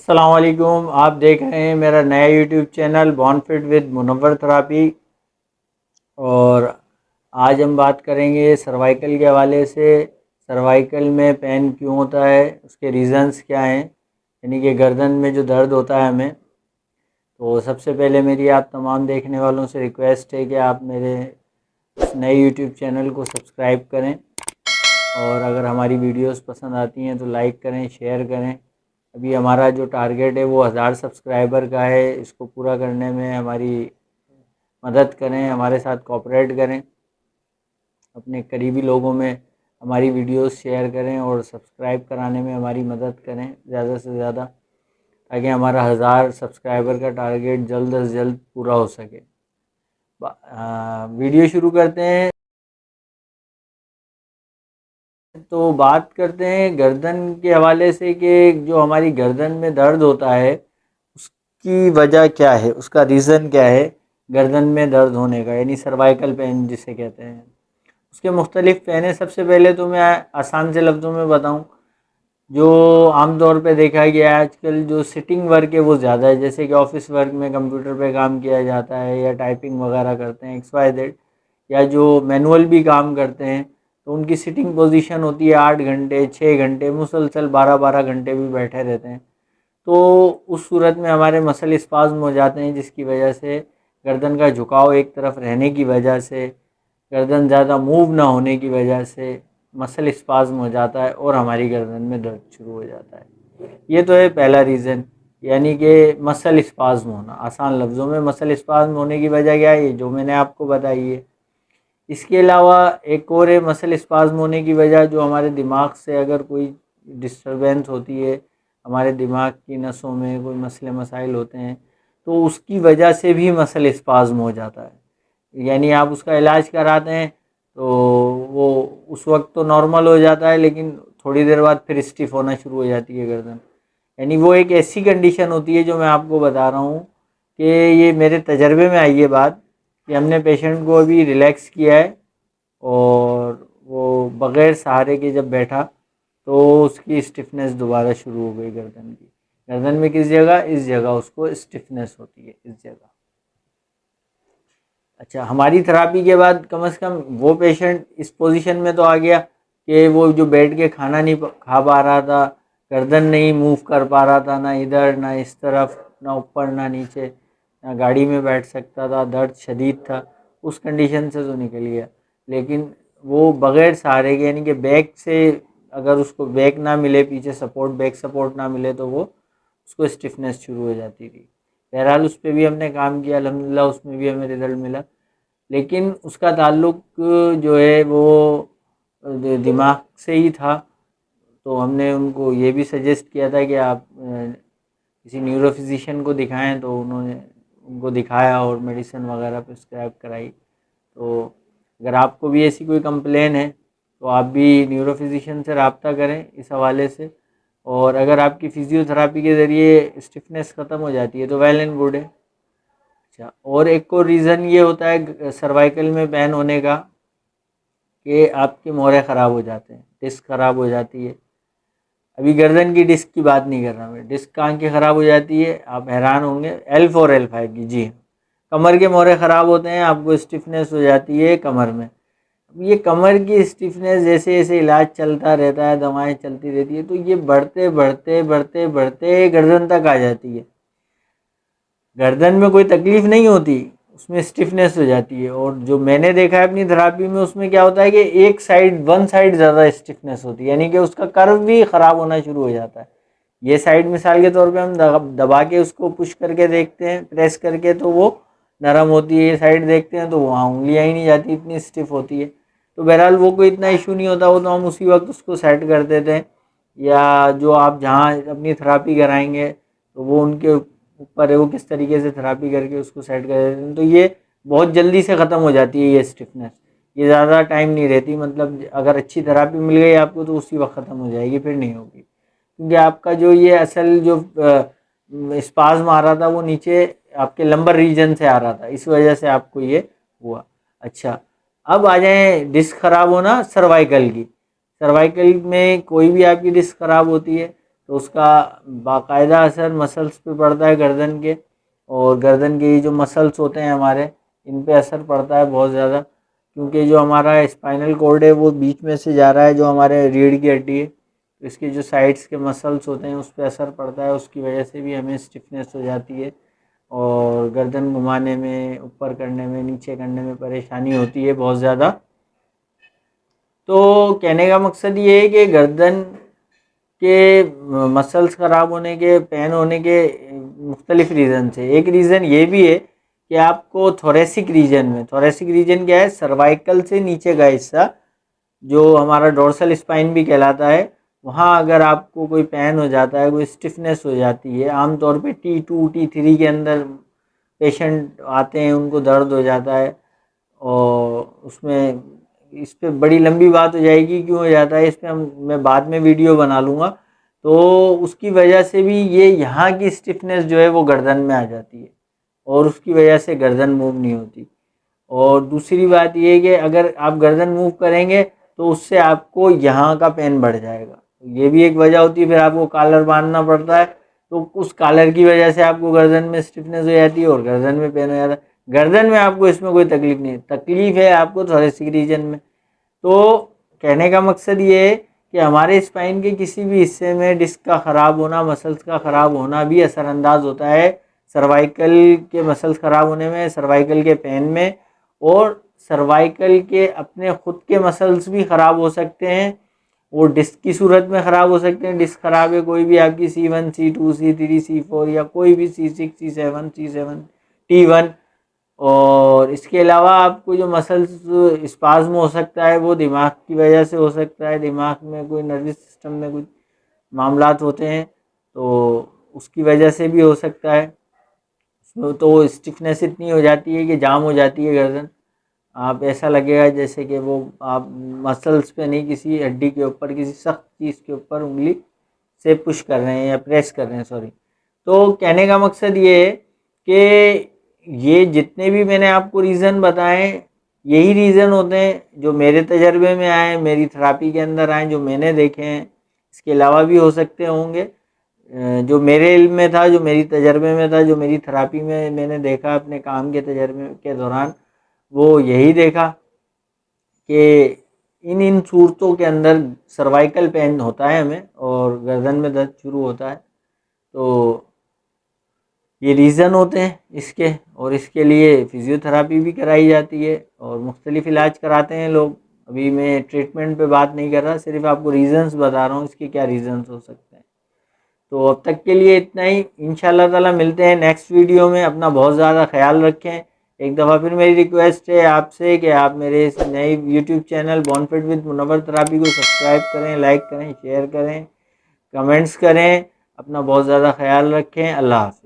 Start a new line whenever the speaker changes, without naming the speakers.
अस्सलाम वालेकुम। आप देख रहे हैं मेरा नया YouTube channel born fit with Munawwar therapy. और आज हम बात करेंगे सर्वाइकल के हवाले से। सर्वाइकल में पेन क्यों होता है, उसके रीज़न्स क्या हैं, यानी कि गर्दन में जो दर्द होता है हमें। तो सबसे पहले मेरी आप तमाम देखने वालों से रिक्वेस्ट है कि आप मेरे इस नए यूट्यूब चैनल को सब्सक्राइब करें, और अगर हमारी वीडियोस पसंद आती हैं तो लाइक करें, शेयर करें। अभी हमारा जो टारगेट है वो 1000 सब्सक्राइबर का है। इसको पूरा करने में हमारी मदद करें, हमारे साथ कोऑपरेट करें, अपने करीबी लोगों में हमारी वीडियोस शेयर करें और सब्सक्राइब कराने में हमारी मदद करें ज़्यादा से ज़्यादा, ताकि हमारा 1000 सब्सक्राइबर का टारगेट जल्द से जल्द पूरा हो सके। वीडियो शुरू करते हैं। तो बात करते हैं गर्दन के हवाले से कि जो हमारी गर्दन में दर्द होता है उसकी वजह क्या है, उसका रीज़न क्या है गर्दन में दर्द होने का, यानी सर्वाइकल पेन जिसे कहते हैं। उसके मुख्तलिफ़ पेन है। सबसे पहले तो मैं आसान से लफ्ज़ों में बताऊं, जो आम तौर पे देखा गया है आजकल जो सिटिंग वर्क है वो ज़्यादा है, जैसे कि ऑफिस वर्क में कंप्यूटर पे काम किया जाता है या टाइपिंग वगैरह करते हैं XYZ, या जो मैनुअल भी काम करते हैं, तो उनकी सिटिंग पोजीशन होती है 8 घंटे 6 घंटे, मुसलसल 12-12 घंटे भी बैठे रहते हैं। तो उस सूरत में हमारे मसल स्पाज्म हो जाते हैं, जिसकी वजह से गर्दन का झुकाव एक तरफ रहने की वजह से, गर्दन ज़्यादा मूव ना होने की वजह से मसल स्पाज्म हो जाता है और हमारी गर्दन में दर्द शुरू हो जाता है। ये तो है पहला रीज़न, यानी कि मसल स्पाज्म होना। आसान लफ्ज़ों में मसल स्पाज्म होने की वजह क्या है, जो मैंने आपको बताई है। इसके अलावा एक और है मसल स्पाज्म होने की वजह, जो हमारे दिमाग से अगर कोई डिस्टरबेंस होती है, हमारे दिमाग की नसों में कोई मसले मसाइल होते हैं, तो उसकी वजह से भी मसल स्पाज्म हो जाता है। यानी आप उसका इलाज कराते हैं तो वो उस वक्त तो नॉर्मल हो जाता है, लेकिन थोड़ी देर बाद फिर स्टिफ होना शुरू हो जाती है गर्दन। यानी वो एक ऐसी कंडीशन होती है, जो मैं आपको बता रहा हूँ कि ये मेरे तजर्बे में आई है बात, कि हमने पेशेंट को अभी रिलैक्स किया है और वो बग़ैर सहारे के जब बैठा तो उसकी स्टिफनेस दोबारा शुरू हो गई गर्दन की। गर्दन में किस जगह, इस जगह उसको स्टिफनेस होती है, इस जगह। अच्छा, हमारी थेरापी के बाद कम से कम वो पेशेंट इस पोजीशन में तो आ गया कि वो जो बैठ के खाना नहीं खा पा रहा था, गर्दन नहीं मूव कर पा रहा था, ना इधर ना इस तरफ, ना ऊपर ना नीचे, ना गाड़ी में बैठ सकता था, दर्द शदीद था। उस कंडीशन से तो निकल गया, लेकिन वो बग़ैर सहारे के, यानी कि बैक से अगर उसको बैक ना मिले, पीछे सपोर्ट, बैक सपोर्ट ना मिले, तो वो उसको स्टिफनेस शुरू हो जाती थी। बहरहाल उस पर भी हमने काम किया, अल्हम्दुलिल्लाह उसमें भी हमें रिज़ल्ट मिला। लेकिन उसका ताल्लुक जो है वो दिमाग से ही था। तो हमने उनको ये भी सजेस्ट किया था कि आप किसी न्यूरो फिजिशियन को दिखाएं, तो उन्होंने उनको दिखाया और मेडिसिन वगैरह प्रिस्क्राइब कराई। तो अगर आपको भी ऐसी कोई कंप्लेन है तो आप भी न्यूरो फिजिशियन से रब्ता करें इस हवाले से। और अगर आपकी फिजियोथेरापी के ज़रिए स्टिफनेस ख़त्म हो जाती है तो वेल एंड गुड है। अच्छा, और एक और रीज़न ये होता है सर्वाइकल में पेन होने का, कि आपके मोहरे ख़राब हो जाते हैं, डिस्क ख़राब हो जाती है। अभी गर्दन की डिस्क की बात नहीं कर रहा मैं, डिस्क कहाँ की ख़राब हो जाती है आप हैरान होंगे, L4 L5 की। जी हाँ, कमर के मोहरे ख़राब होते हैं, आपको स्टिफनेस हो जाती है कमर में। अब ये कमर की स्टिफनेस जैसे जैसे इलाज चलता रहता है, दवाएं चलती रहती है, तो ये बढ़ते बढ़ते बढ़ते बढ़ते गर्दन तक आ जाती है। गर्दन में कोई तकलीफ नहीं होती, उसमें स्टिफनेस हो जाती है। और जो मैंने देखा है अपनी थेरापी में, उसमें क्या होता है कि एक साइड, वन साइड ज़्यादा स्टिफनेस होती है, यानी कि उसका कर्व भी ख़राब होना शुरू हो जाता है। ये साइड मिसाल के तौर पे हम दबा के उसको पुश करके देखते हैं, प्रेस करके, तो वो नरम होती है। ये साइड देखते हैं तो वहाँ उंगलियाँ ही नहीं जाती, इतनी स्टिफ होती है। तो बहरहाल वो कोई इतना इशू नहीं होता, वो तो हम उसी वक्त उसको सेट कर देते हैं, या जो आप जहाँ अपनी थेरापी कराएंगे तो वो उनके ऊपर है, वो किस तरीके से थेरापी करके उसको सेट कर देते हैं। तो ये बहुत जल्दी से ख़त्म हो जाती है ये स्टिफनेस, ये ज़्यादा टाइम नहीं रहती। मतलब अगर अच्छी थेरापी मिल गई आपको तो उसी वक्त ख़त्म हो जाएगी, फिर नहीं होगी, क्योंकि आपका जो ये असल जो स्पाज्म आ रहा था वो नीचे आपके लंबर रीजन से आ रहा था, इस वजह से आपको ये हुआ। अच्छा, अब आ जाए डिस्क खराब होना सर्वाइकल की। सर्वाइकल में कोई भी आपकी डिस्क खराब होती है तो उसका बाकायदा असर मसल्स पे पड़ता है गर्दन के, और गर्दन के ये जो मसल्स होते हैं हमारे, इन पे असर पड़ता है बहुत ज़्यादा, क्योंकि जो हमारा स्पाइनल कॉर्ड है वो बीच में से जा रहा है, जो हमारे रीढ़ की हड्डी है, तो इसके जो साइड्स के मसल्स होते हैं उस पर असर पड़ता है, उसकी वजह से भी हमें स्टिफनेस हो जाती है और गर्दन घुमाने में, ऊपर करने में, नीचे करने में परेशानी होती है बहुत ज़्यादा। तो कहने का मकसद ये है कि गर्दन के मसल्स ख़राब होने के, पेन होने के मुख्तलिफ रीज़न है। एक रीज़न ये भी है कि आपको थोरेसिक रीजन में, थोरेसिक रीजन क्या है, सर्वाइकल से नीचे का हिस्सा जो हमारा डोर्सल स्पाइन भी कहलाता है, वहाँ अगर आपको कोई पेन हो जाता है, कोई स्टिफनेस हो जाती है, आमतौर पे T2 T3 के अंदर पेशेंट आते हैं, उनको दर्द हो जाता है, और उसमें इस पे बड़ी लंबी बात हो जाएगी क्यों हो जाता है, इस पे मैं बाद में वीडियो बना लूँगा। तो उसकी वजह से भी ये यहाँ की स्टिफनेस जो है वो गर्दन में आ जाती है, और उसकी वजह से गर्दन मूव नहीं होती। और दूसरी बात ये है कि अगर आप गर्दन मूव करेंगे तो उससे आपको यहाँ का पेन बढ़ जाएगा, ये भी एक वजह होती है। फिर आपको कॉलर बांधना पड़ता है, तो उस कॉलर की वजह से आपको गर्दन में स्टिफनेस हो जाती है और गर्दन में पेन हो जाता है। गर्दन में आपको इसमें कोई तकलीफ नहीं है, तकलीफ है आपको थोरेसिक रीजन में। तो कहने का मकसद ये है कि हमारे स्पाइन के किसी भी हिस्से में डिस्क का ख़राब होना, मसल्स का ख़राब होना भी असरअंदाज होता है सर्वाइकल के मसल्स ख़राब होने में, सर्वाइकल के पेन में, और सर्वाइकल के अपने खुद के मसल्स भी ख़राब हो सकते हैं, वो डिस्क की सूरत में ख़राब हो सकते हैं। डिस्क ख़राब है कोई भी आपकी C1 C2 C3 C4 या कोई भी C6 C7 C7 T1, और इसके अलावा आपको जो मसल्स स्पाज्म हो सकता है वो दिमाग की वजह से हो सकता है, दिमाग में कोई नर्वस सिस्टम में कुछ मामलात होते हैं तो उसकी वजह से भी हो सकता है। तो स्टिफनेस इतनी हो जाती है कि जाम हो जाती है गर्दन, आप ऐसा लगेगा जैसे कि वो आप मसल्स पे नहीं, किसी हड्डी के ऊपर, किसी सख्त चीज़ के ऊपर उंगली से पुश कर रहे हैं या प्रेस कर रहे हैं, सॉरी। तो कहने का मकसद ये है कि ये जितने भी मैंने आपको रीज़न बताए, यही रीज़न होते हैं जो मेरे तजर्बे में आए, मेरी थेरापी के अंदर आए, जो मैंने देखे हैं। इसके अलावा भी हो सकते होंगे, जो मेरे इल्म में था, जो मेरी तजर्बे में था, जो मेरी थेरापी में मैंने देखा अपने काम के तजर्बे के दौरान, वो यही देखा कि इन सूरतों के अंदर सर्वाइकल पेन होता है हमें और गर्दन में दर्द शुरू होता है। तो ये रीज़न होते हैं इसके, और इसके लिए फ़िज़ियोथेरापी भी कराई जाती है और मुख्तलिफ़ इलाज कराते हैं लोग। अभी मैं ट्रीटमेंट पे बात नहीं कर रहा, सिर्फ आपको रीज़न्स बता रहा हूँ इसके क्या रीज़न्स हो सकते हैं। तो अब तक के लिए इतना ही, इंशाल्लाह ताला मिलते हैं नेक्स्ट वीडियो में। अपना बहुत ज़्यादा ख्याल रखें। एक दफ़ा फिर मेरी रिक्वेस्ट है आपसे कि आप मेरे इस नए YouTube channel Bonfit with Munawwar therapy को सब्सक्राइब करें, लाइक करें, शेयर करें, कमेंट्स करें। अपना बहुत ज़्यादा ख्याल रखें। अल्लाह हाफ़िज़।